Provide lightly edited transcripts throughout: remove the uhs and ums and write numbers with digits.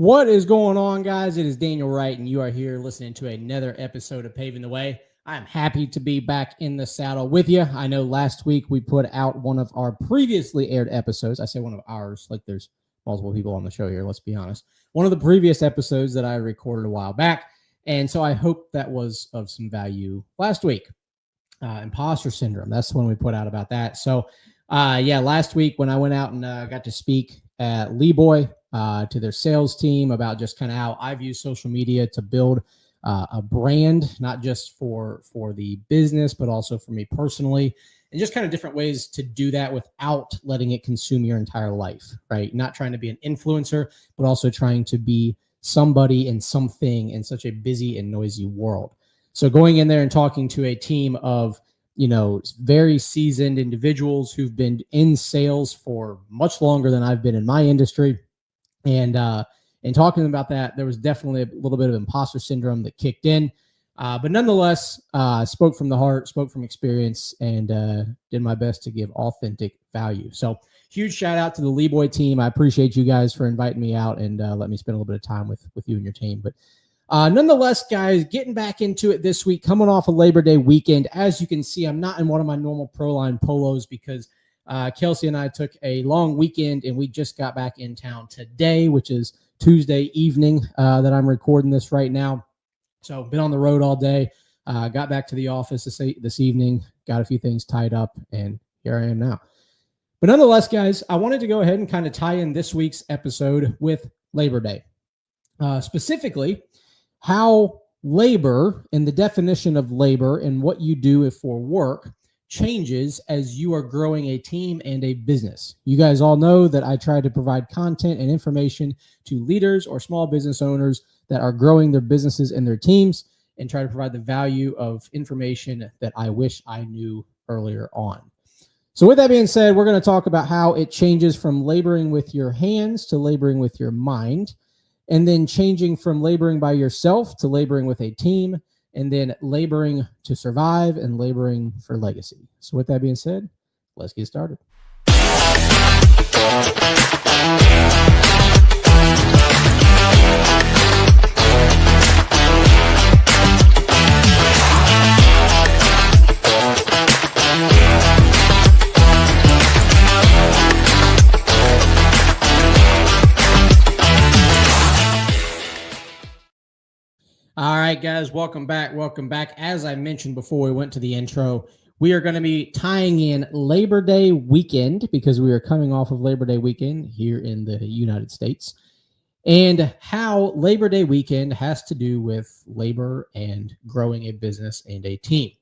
What is going on, guys? It is Daniel Wright, and you are here listening to another episode of Paving the Way. I'm happy to be back in the saddle with you. I know last week we put out one of our previously aired episodes. I say one of ours, like there's multiple people on the show here, let's be honest. One of the previous episodes that I recorded a while back, and so I hope that was of some value last week. Imposter syndrome, that's when we put out about that. So, last week when I went out and got to speak at Lee Boy, to their sales team about just kind of how I've used social media to build a brand, not just for the business, but also for me personally, and just kind of different ways to do that without letting it consume your entire life, right? Not trying to be an influencer, but also trying to be somebody and something in such a busy and noisy world. So going in there and talking to a team of, very seasoned individuals who've been in sales for much longer than I've been in my industry. And talking about that, there was definitely a little bit of imposter syndrome that kicked in. But nonetheless, spoke from the heart, spoke from experience, and did my best to give authentic value. So huge shout out to the Lee Boy team. I appreciate you guys for inviting me out and let me spend a little bit of time with you and your team. But nonetheless, guys, getting back into it this week, coming off a Labor Day weekend. As you can see, I'm not in one of my normal Proline polos because Kelsey and I took a long weekend, and we just got back in town today, which is Tuesday evening that I'm recording this right now. So been on the road all day, got back to the office this evening, got a few things tied up, and here I am now. But nonetheless, guys, I wanted to go ahead and kind of tie in this week's episode with Labor Day. Specifically, how labor and the definition of labor and what you do for work changes as you are growing a team and a business. You guys all know that I try to provide content and information to leaders or small business owners that are growing their businesses and their teams, and try to provide the value of information that I wish I knew earlier on. So with that being said, we're going to talk about how it changes from laboring with your hands to laboring with your mind, and then changing from laboring by yourself to laboring with a team, and then laboring to survive and laboring for legacy. So with that being said, let's get started. All right, guys, welcome back. As I mentioned before we went to the intro, we are going to be tying in Labor Day weekend because we are coming off of Labor Day weekend here in the United States, and how Labor Day weekend has to do with labor and growing a business and a team.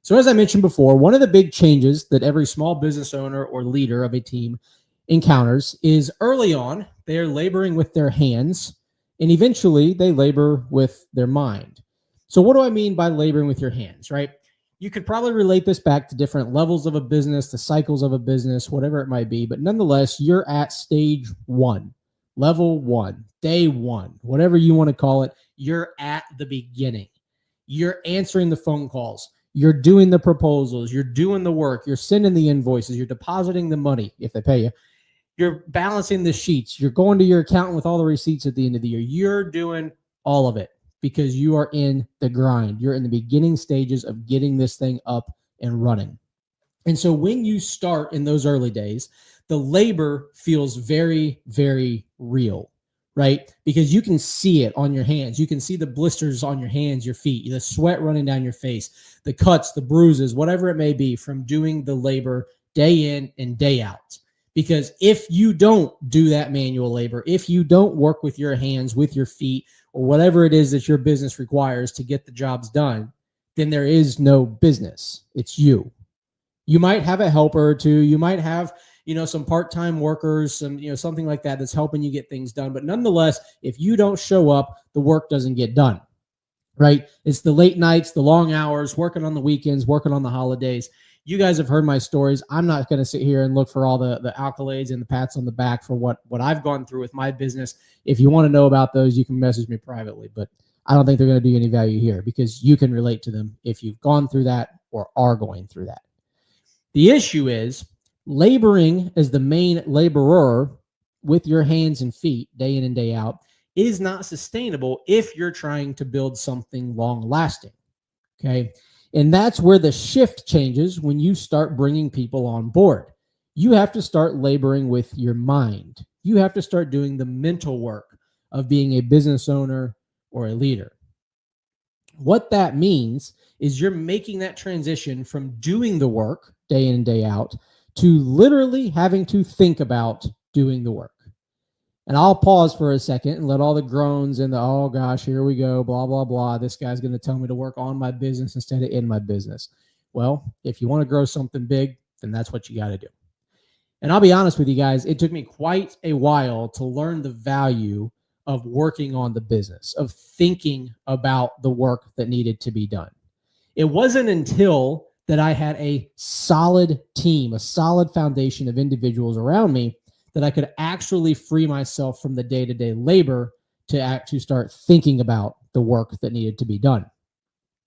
So as I mentioned before, one of the big changes that every small business owner or leader of a team encounters is early on, they are laboring with their hands, and eventually they labor with their mind. So what do I mean by laboring with your hands, right? You could probably relate this back to different levels of a business, the cycles of a business, whatever it might be. But nonetheless, you're at stage one, level one, day one, whatever you want to call it. You're at the beginning. You're answering the phone calls. You're doing the proposals. You're doing the work. You're sending the invoices. You're depositing the money if they pay you. You're balancing the sheets. You're going to your accountant with all the receipts at the end of the year. You're doing all of it because you are in the grind. You're in the beginning stages of getting this thing up and running. And so when you start in those early days, the labor feels very, very real, right? Because you can see it on your hands. You can see the blisters on your hands, your feet, the sweat running down your face, the cuts, the bruises, whatever it may be from doing the labor day in and day out. Because if you don't do that manual labor, if you don't work with your hands, with your feet, or whatever it is that your business requires to get the jobs done, then there is no business. It's you. You might have a helper or two. You might have, some part-time workers, something like that that's helping you get things done. But nonetheless, if you don't show up, the work doesn't get done, right? It's the late nights, the long hours, working on the weekends, working on the holidays. You guys have heard my stories. I'm not going to sit here and look for all the accolades and the pats on the back for what I've gone through with my business. If you want to know about those, you can message me privately. But I don't think they're going to do any value here because you can relate to them if you've gone through that or are going through that. The issue is laboring as the main laborer with your hands and feet day in and day out is not sustainable if you're trying to build something long lasting. Okay. And that's where the shift changes when you start bringing people on board. You have to start laboring with your mind. You have to start doing the mental work of being a business owner or a leader. What that means is you're making that transition from doing the work day in and day out to literally having to think about doing the work. And I'll pause for a second and let all the groans and the, oh gosh, here we go, blah, blah, blah. This guy's going to tell me to work on my business instead of in my business. Well, if you want to grow something big, then that's what you got to do. And I'll be honest with you guys, it took me quite a while to learn the value of working on the business, of thinking about the work that needed to be done. It wasn't until that I had a solid team, a solid foundation of individuals around me, that I could actually free myself from the day-to-day labor to start thinking about the work that needed to be done.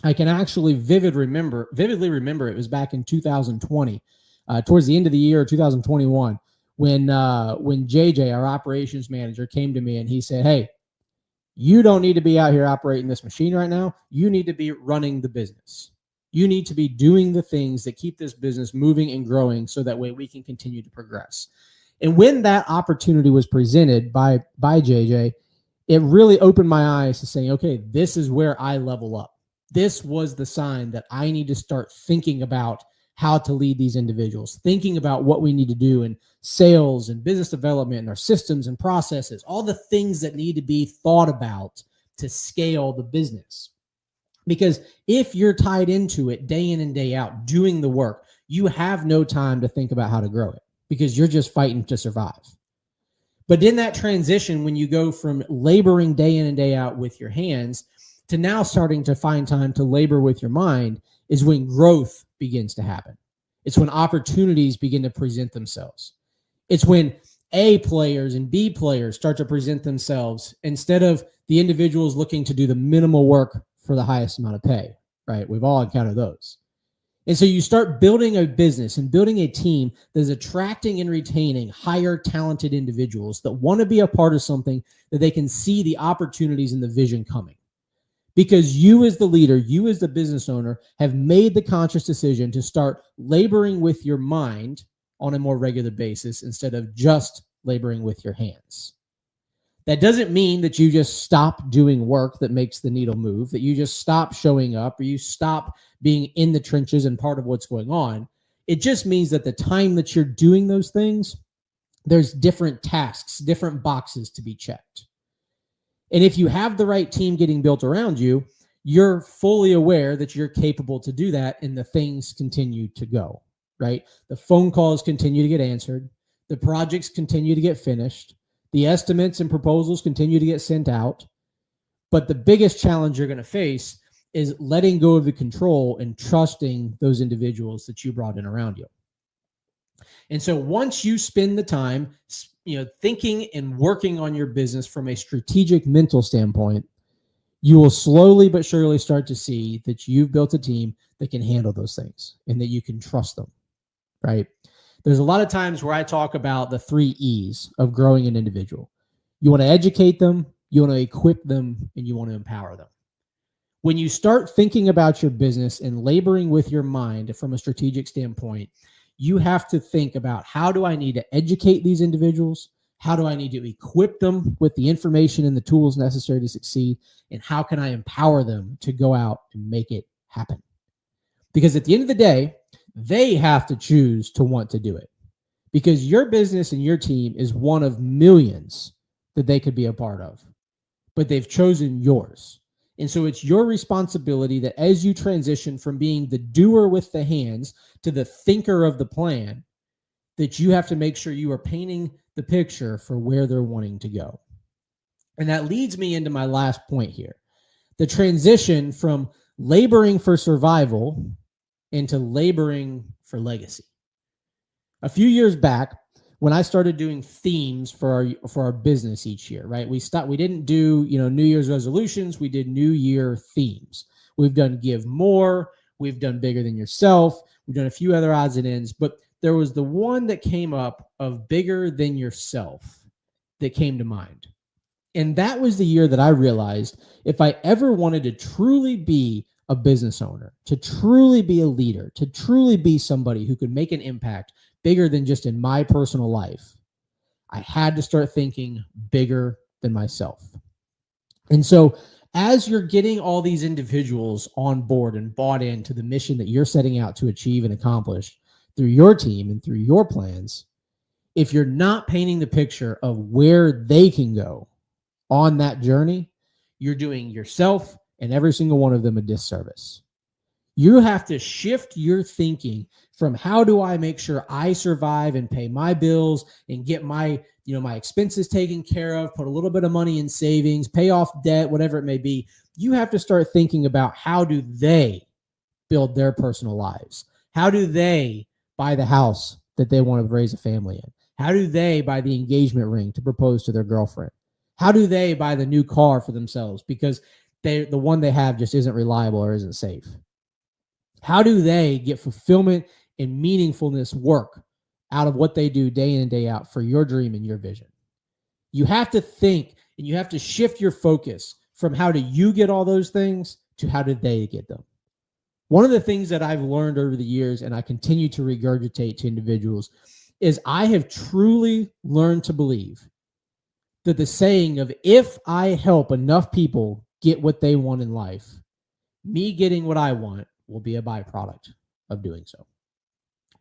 I can actually vividly remember it was back in 2020, towards the end of the year, 2021, when JJ, our operations manager, came to me and he said, hey, you don't need to be out here operating this machine right now. You need to be running the business. You need to be doing the things that keep this business moving and growing so that way we can continue to progress. And when that opportunity was presented by JJ, it really opened my eyes to saying, okay, this is where I level up. This was the sign that I need to start thinking about how to lead these individuals, thinking about what we need to do in sales and business development and our systems and processes, all the things that need to be thought about to scale the business. Because if you're tied into it day in and day out, doing the work, you have no time to think about how to grow it, because you're just fighting to survive. But in that transition, when you go from laboring day in and day out with your hands to now starting to find time to labor with your mind, is when growth begins to happen. It's when opportunities begin to present themselves. It's when A players and B players start to present themselves instead of the individuals looking to do the minimal work for the highest amount of pay, right? We've all encountered those. And so you start building a business and building a team that is attracting and retaining higher talented individuals that want to be a part of something that they can see the opportunities and the vision coming. Because you as the leader, you as the business owner, have made the conscious decision to start laboring with your mind on a more regular basis instead of just laboring with your hands. That doesn't mean that you just stop doing work that makes the needle move, that you just stop showing up or you stop being in the trenches and part of what's going on. It just means that the time that you're doing those things, there's different tasks, different boxes to be checked. And if you have the right team getting built around you, you're fully aware that you're capable to do that, and the things continue to go, right? The phone calls continue to get answered. The projects continue to get finished. The estimates and proposals continue to get sent out. But the biggest challenge you're going to face is letting go of the control and trusting those individuals that you brought in around you. And so once you spend the time, thinking and working on your business from a strategic mental standpoint, you will slowly but surely start to see that you've built a team that can handle those things and that you can trust them, right? There's a lot of times where I talk about the 3 E's of growing an individual. You want to educate them, you want to equip them, and you want to empower them. When you start thinking about your business and laboring with your mind from a strategic standpoint, you have to think about, how do I need to educate these individuals? How do I need to equip them with the information and the tools necessary to succeed? And how can I empower them to go out and make it happen? Because at the end of the day, they have to choose to want to do it. Because your business and your team is one of millions that they could be a part of, but they've chosen yours. And so it's your responsibility that as you transition from being the doer with the hands to the thinker of the plan, that you have to make sure you are painting the picture for where they're wanting to go. And that leads me into my last point here. The transition from laboring for survival into laboring for legacy. A few years back, when I started doing themes for our business each year, right? We didn't do, New Year's resolutions. We did New Year themes. We've done Give More. We've done Bigger Than Yourself. We've done a few other odds and ends, but there was the one that came up of Bigger Than Yourself that came to mind. And that was the year that I realized if I ever wanted to truly be a business owner, to truly be a leader, to truly be somebody who could make an impact bigger than just in my personal life, I had to start thinking bigger than myself. And so as you're getting all these individuals on board and bought into the mission that you're setting out to achieve and accomplish through your team and through your plans, if you're not painting the picture of where they can go on that journey, you're doing yourself and every single one of them a disservice. You have to shift your thinking from how do I make sure I survive and pay my bills and get my expenses taken care of, put a little bit of money in savings, pay off debt, whatever it may be. You have to start thinking about how do they build their personal lives? How do they buy the house that they want to raise a family in? How do they buy the engagement ring to propose to their girlfriend? How do they buy the new car for themselves because the one they have just isn't reliable or isn't safe? How do they get fulfillment and meaningfulness work out of what they do day in and day out for your dream and your vision? You have to think and you have to shift your focus from how do you get all those things to how did they get them? One of the things that I've learned over the years, and I continue to regurgitate to individuals, is I have truly learned to believe that the saying of if I help enough people get what they want in life, me getting what I want will be a byproduct of doing so.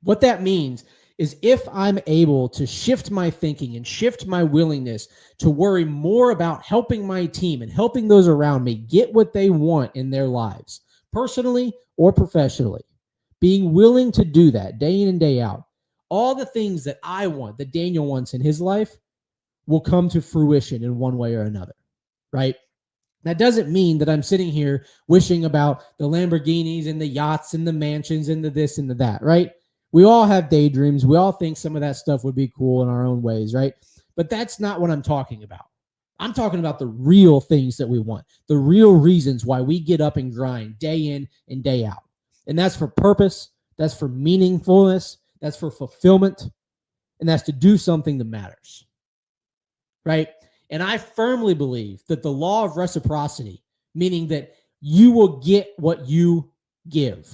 What that means is if I'm able to shift my thinking and shift my willingness to worry more about helping my team and helping those around me get what they want in their lives, personally or professionally, being willing to do that day in and day out, all the things that I want, that Daniel wants in his life, will come to fruition in one way or another, right? That doesn't mean that I'm sitting here wishing about the Lamborghinis and the yachts and the mansions and the this and the that, right? We all have daydreams. We all think some of that stuff would be cool in our own ways, right? But that's not what I'm talking about. I'm talking about the real things that we want, the real reasons why we get up and grind day in and day out. And that's for purpose. That's for meaningfulness. That's for fulfillment. And that's to do something that matters, right? And I firmly believe that the law of reciprocity, meaning that you will get what you give,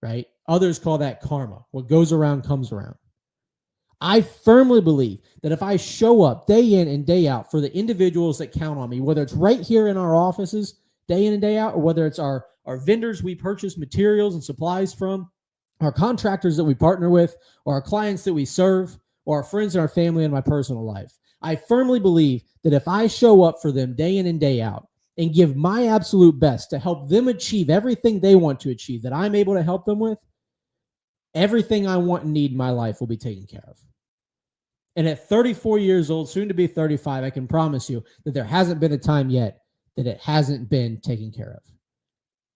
right? Others call that karma. What goes around comes around. I firmly believe that if I show up day in and day out for the individuals that count on me, whether it's right here in our offices, day in and day out, or whether it's our vendors we purchase materials and supplies from, our contractors that we partner with, or our clients that we serve, or our friends and our family in my personal life, I firmly believe that if I show up for them day in and day out and give my absolute best to help them achieve everything they want to achieve that I'm able to help them with, everything I want and need in my life will be taken care of. And at 34 years old, soon to be 35, I can promise you that there hasn't been a time yet that it hasn't been taken care of.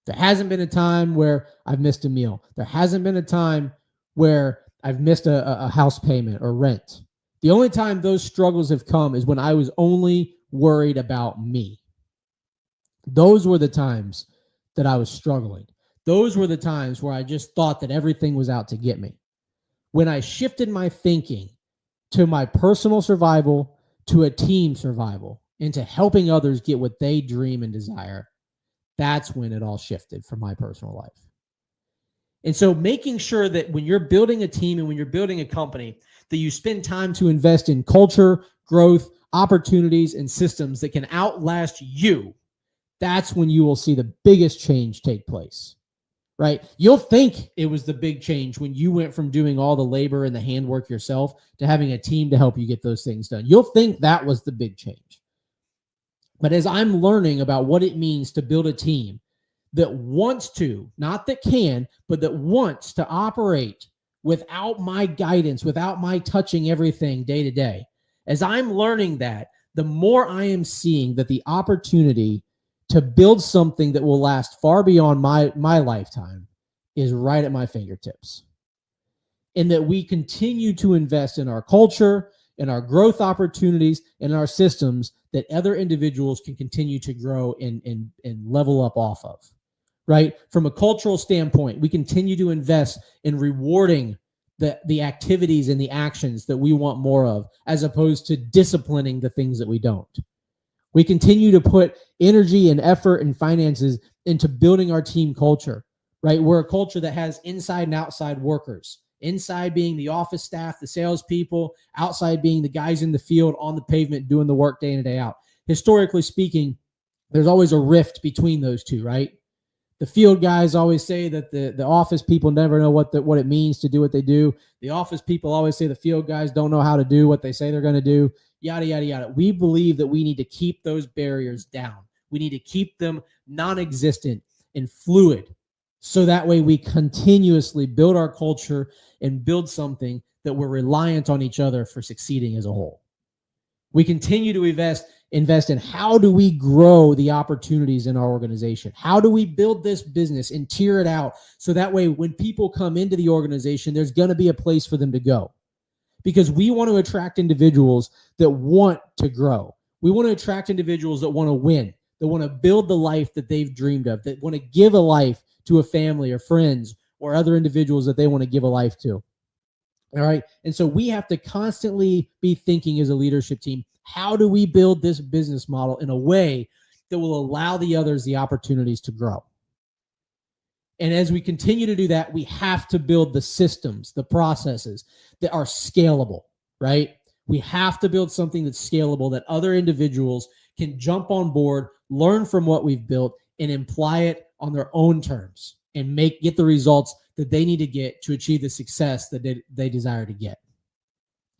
There hasn't been a time where I've missed a meal. There hasn't been a time where I've missed a house payment or rent. The only time those struggles have come is when I was only worried about me. Those were the times that I was struggling. Those were the times where I just thought that everything was out to get me. When I shifted my thinking to my personal survival, to a team survival, and to helping others get what they dream and desire, that's when it all shifted for my personal life. And so making sure that when you're building a team and when you're building a company, that you spend time to invest in culture, growth, opportunities, and systems that can outlast you, that's when you will see the biggest change take place, right? You'll think it was the big change when you went from doing all the labor and the handwork yourself to having a team to help you get those things done. You'll think that was the big change. But as I'm learning about what it means to build a team that wants to, not that can, but that wants to operate without my guidance, without my touching everything day to day, as I'm learning that, the more I am seeing that the opportunity to build something that will last far beyond my lifetime is right at my fingertips. And that we continue to invest in our culture, in our growth opportunities, in our systems that other individuals can continue to grow and level up off of, right? From a cultural standpoint, we continue to invest in rewarding the activities and the actions that we want more of, as opposed to disciplining the things that we don't. We continue to put energy and effort and finances into building our team culture, right? We're a culture that has inside and outside workers. Inside being the office staff, the salespeople, outside being the guys in the field on the pavement doing the work day in and day out. Historically speaking, there's always a rift between those two, right? The field guys always say that the office people never know what it means to do what they do. The office people always say the field guys don't know how to do what they say they're going to do, yada, yada, yada. We believe that we need to keep those barriers down. We need to keep them non-existent and fluid, so that way we continuously build our culture and build something that we're reliant on each other for succeeding as a whole. We continue to invest in how do we grow the opportunities in our organization? How do we build this business and tier it out so that way when people come into the organization, there's going to be a place for them to go? Because we want to attract individuals that want to grow. We want to attract individuals that want to win, that want to build the life that they've dreamed of, that want to give a life to a family or friends or other individuals that they want to give a life to. All right. And so we have to constantly be thinking as a leadership team, how do we build this business model in a way that will allow the others the opportunities to grow? And as we continue to do that, we have to build the systems, the processes that are scalable, right? We have to build something that's scalable that other individuals can jump on board, learn from what we've built, and apply it on their own terms and get the results that they need to get to achieve the success that they desire to get.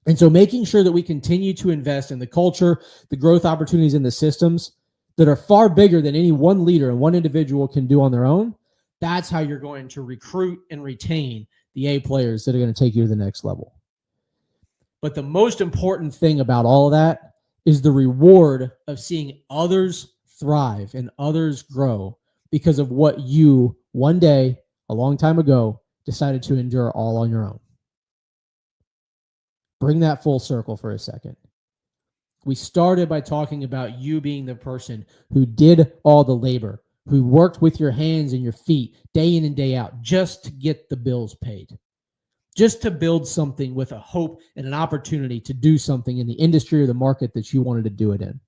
And so making sure that we continue to invest in the culture, the growth opportunities, and the systems that are far bigger than any one leader and one individual can do on their own, that's how you're going to recruit and retain the A players that are going to take you to the next level. But the most important thing about all of that is the reward of seeing others thrive and others grow because of what you, one day, a long time ago, decided to endure all on your own. Bring that full circle for a second. We started by talking about you being the person who did all the labor, who worked with your hands and your feet day in and day out just to get the bills paid, just to build something with a hope and an opportunity to do something in the industry or the market that you wanted to do it in.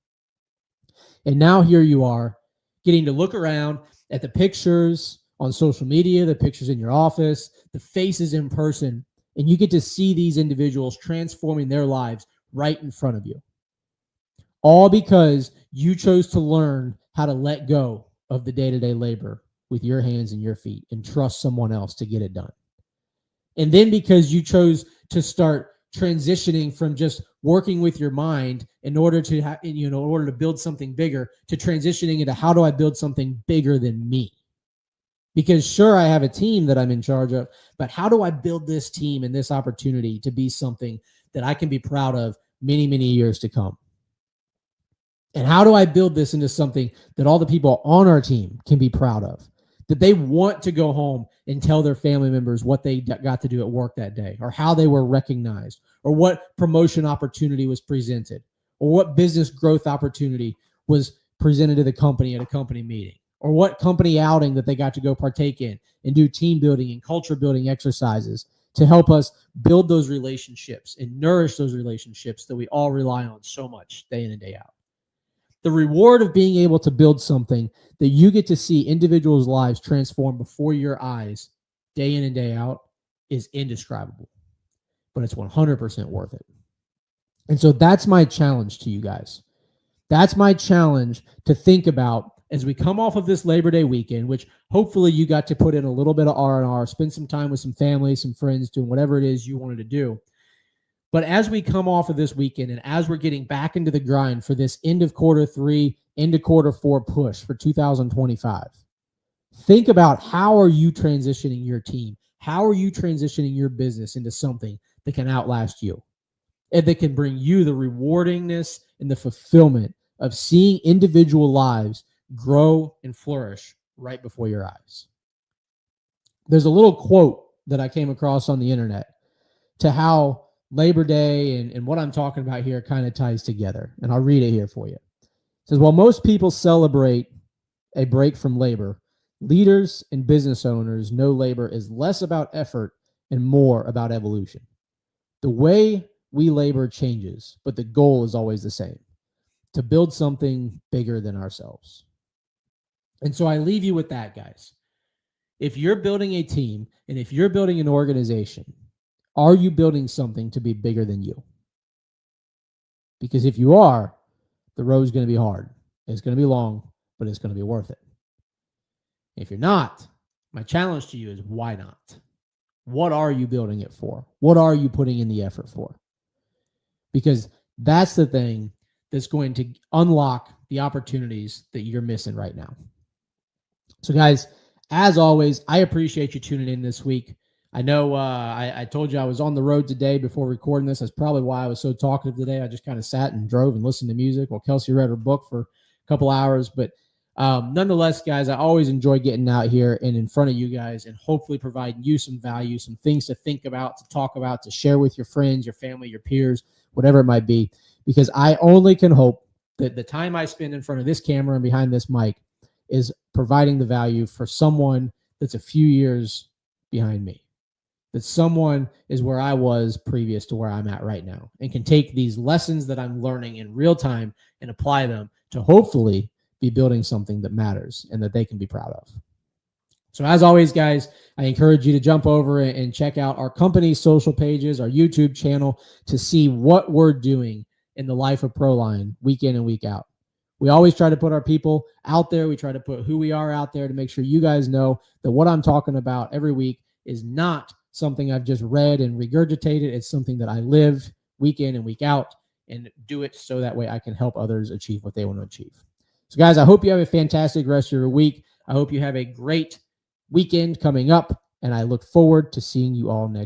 And now here you are getting to look around at the pictures on social media, the pictures in your office, the faces in person, and you get to see these individuals transforming their lives right in front of you. All because you chose to learn how to let go of the day-to-day labor with your hands and your feet and trust someone else to get it done. And then because you chose to start transitioning from just working with your mind in order to in order to build something bigger, to transitioning into how do I build something bigger than me? Because sure, I have a team that I'm in charge of, but how do I build this team and this opportunity to be something that I can be proud of many, many years to come? And how do I build this into something that all the people on our team can be proud of, that they want to go home and tell their family members what they got to do at work that day, or how they were recognized, or what promotion opportunity was presented, or what business growth opportunity was presented to the company at a company meeting, or what company outing that they got to go partake in and do team building and culture building exercises to help us build those relationships and nourish those relationships that we all rely on so much day in and day out. The reward of being able to build something that you get to see individuals' lives transform before your eyes day in and day out is indescribable, but it's 100% worth it. And so that's my challenge to you guys. That's my challenge to think about as we come off of this Labor Day weekend, which hopefully you got to put in a little bit of R&R, spend some time with some family, some friends, doing whatever it is you wanted to do. But as we come off of this weekend and as we're getting back into the grind for this end of quarter 3, into quarter 4 push for 2025, think about how are you transitioning your team? How are you transitioning your business into something that can outlast you and that can bring you the rewardingness and the fulfillment of seeing individual lives grow and flourish right before your eyes? There's a little quote that I came across on the internet to how Labor Day and what I'm talking about here kind of ties together. And I'll read it here for you. It says, while most people celebrate a break from labor, leaders and business owners know labor is less about effort and more about evolution. The way we labor changes, but the goal is always the same: to build something bigger than ourselves. And so I leave you with that, guys. If you're building a team and if you're building an organization, are you building something to be bigger than you? Because if you are, the road's going to be hard. It's going to be long, but it's going to be worth it. If you're not, my challenge to you is why not? What are you building it for? What are you putting in the effort for? Because that's the thing that's going to unlock the opportunities that you're missing right now. So, guys, as always, I appreciate you tuning in this week. I know I told you I was on the road today before recording this. That's probably why I was so talkative today. I just kind of sat and drove and listened to music while Kelsey read her book for a couple hours. But nonetheless, guys, I always enjoy getting out here and in front of you guys and hopefully providing you some value, some things to think about, to talk about, to share with your friends, your family, your peers, whatever it might be. Because I only can hope that the time I spend in front of this camera and behind this mic is providing the value for someone that's a few years behind me. That someone is where I was previous to where I'm at right now and can take these lessons that I'm learning in real time and apply them to hopefully be building something that matters and that they can be proud of. So as always, guys, I encourage you to jump over and check out our company's social pages, our YouTube channel, to see what we're doing in the life of Proline week in and week out. We always try to put our people out there. We try to put who we are out there to make sure you guys know that what I'm talking about every week is not something I've just read and regurgitated. It's something that I live week in and week out and do it so that way I can help others achieve what they want to achieve. So, guys, I hope you have a fantastic rest of your week. I hope you have a great weekend coming up, and I look forward to seeing you all next